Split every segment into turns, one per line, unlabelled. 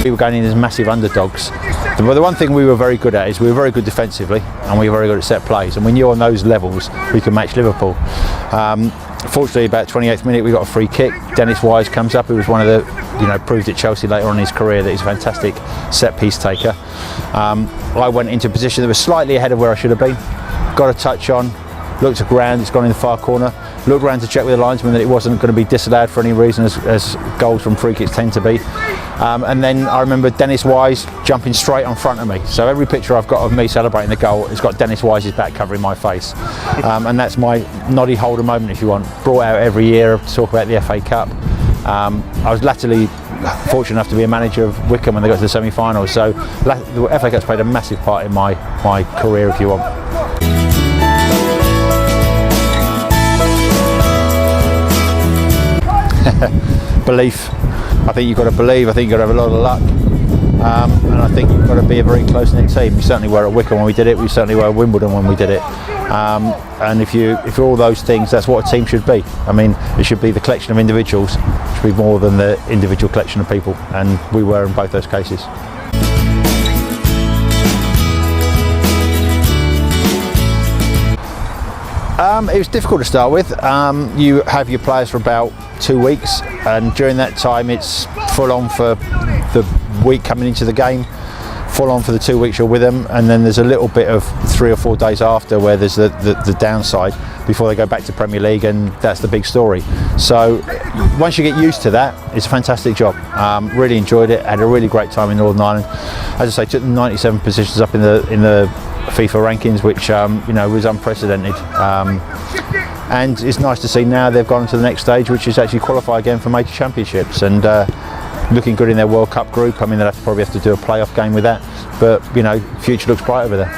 We were going in as massive underdogs. But the one thing we were very good at is we were very good defensively, and we were very good at set plays, and we knew on those levels we could match Liverpool. Fortunately, about 28th minute we got a free kick. Dennis Wise comes up, who was one of the, proved at Chelsea later on in his career that he's a fantastic set piece taker. I went into a position that was slightly ahead of where I should have been, got a touch on, looked around, it's gone in the far corner, looked around to check with the linesman that it wasn't going to be disallowed for any reason, as goals from free kicks tend to be. And then I remember Dennis Wise jumping straight on front of me. So every picture I've got of me celebrating the goal has got Dennis Wise's back covering my face. And that's my Noddy Holder moment, if you want. Brought out every year to talk about the FA Cup. I was latterly fortunate enough to be a manager of Wycombe when they got to the semi-finals. So the FA Cup's played a massive part in my career, if you want. Belief. I think you've got to believe, I think you've got to have a lot of luck, and I think you've got to be a very close-knit team. We certainly were at Wycombe when we did it, we certainly were at Wimbledon when we did it, and if you're all those things, that's what a team should be. I mean, it should be the collection of individuals, it should be more than the individual collection of people, and we were in both those cases. It was difficult to start with. You have your players for about 2 weeks, and during that time it's full on for the week coming into the game, full on for the 2 weeks you're with them, and then there's a little bit of 3 or 4 days after where there's the downside before they go back to Premier League, and that's the big story. So once you get used to that, it's a fantastic job. Really enjoyed it, had a really great time in Northern Ireland. As I say, took 97 positions up in the FIFA rankings, which was unprecedented. And it's nice to see now they've gone to the next stage, which is actually qualify again for major championships, and looking good in their World Cup group. I mean, they'll probably have to do a playoff game with that, but future looks bright over there.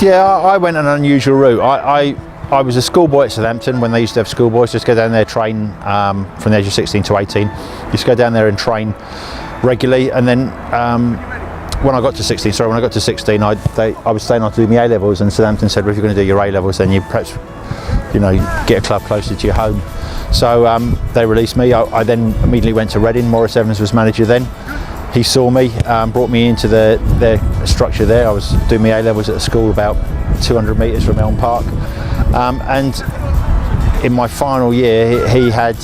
Yeah, I went an unusual route. I was a schoolboy at Southampton when they used to have schoolboys. Just go down there, train from the age of 16 to 18. Just go down there and train regularly, and then when I got to 16, I was staying on to do my A-levels, and Southampton said, well, if you're going to do your A-levels, then you perhaps get a club closer to your home. So they released me. I then immediately went to Reading. Maurice Evans was manager then. He saw me, brought me into their structure there. I was doing my A-levels at a school about 200 metres from Elm Park. And in my final year, he had,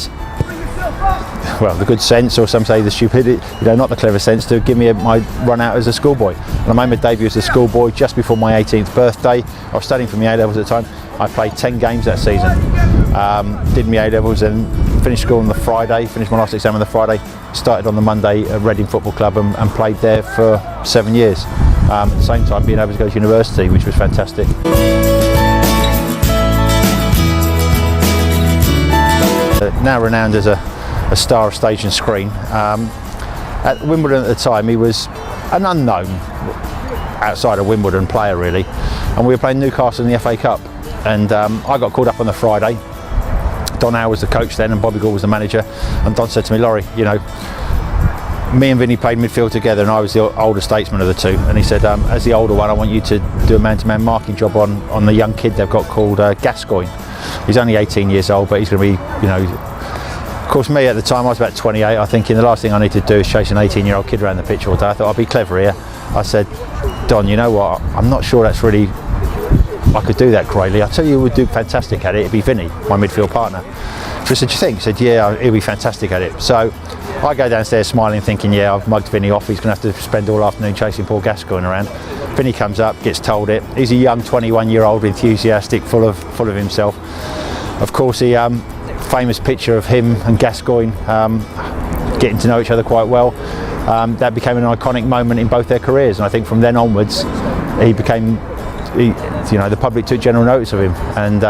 well, the good sense, or some say the stupidity, not the clever sense, to give me my run out as a schoolboy. And I made my debut as a schoolboy just before my 18th birthday. I was studying for my A-levels at the time. I played 10 games that season. Did my A-levels and finished school on the Friday, finished my last exam on the Friday, started on the Monday at Reading Football Club and played there for 7 years. At the same time being able to go to university, which was fantastic. Now renowned as a star of stage and screen. At Wimbledon at the time, he was an unknown outside of Wimbledon player really, and we were playing Newcastle in the FA Cup, and I got called up on the Friday. Don Howe was the coach then, and Bobby Gore was the manager, and Don said to me, Lawrie, me and Vinnie played midfield together, and I was the older statesman of the two, and he said, as the older one, I want you to do a man-to-man marking job on the young kid they've got called Gascoigne. He's only 18 years old, but he's going to be, of course, me at the time, I was about 28, I thinking the last thing I need to do is chase an 18-year-old kid around the pitch all day. I thought I'd be clever here. I said, Don, you know what, I'm not sure that's really, I could do that greatly. I tell you who would do fantastic at it, it'd be Vinnie, my midfield partner. So I said, do you think? He said, yeah, he'll be fantastic at it. So I go downstairs smiling, thinking, yeah, I've mugged Vinnie off, he's going to have to spend all afternoon chasing Paul Gascoigne around. Vinnie comes up, gets told it. He's a young 21-year-old, enthusiastic, full of himself. Of course, the famous picture of him and Gascoigne getting to know each other quite well, that became an iconic moment in both their careers, and I think from then onwards he became, the public took general notice of him, and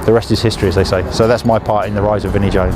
the rest is history, as they say. So that's my part in the rise of Vinnie Jones.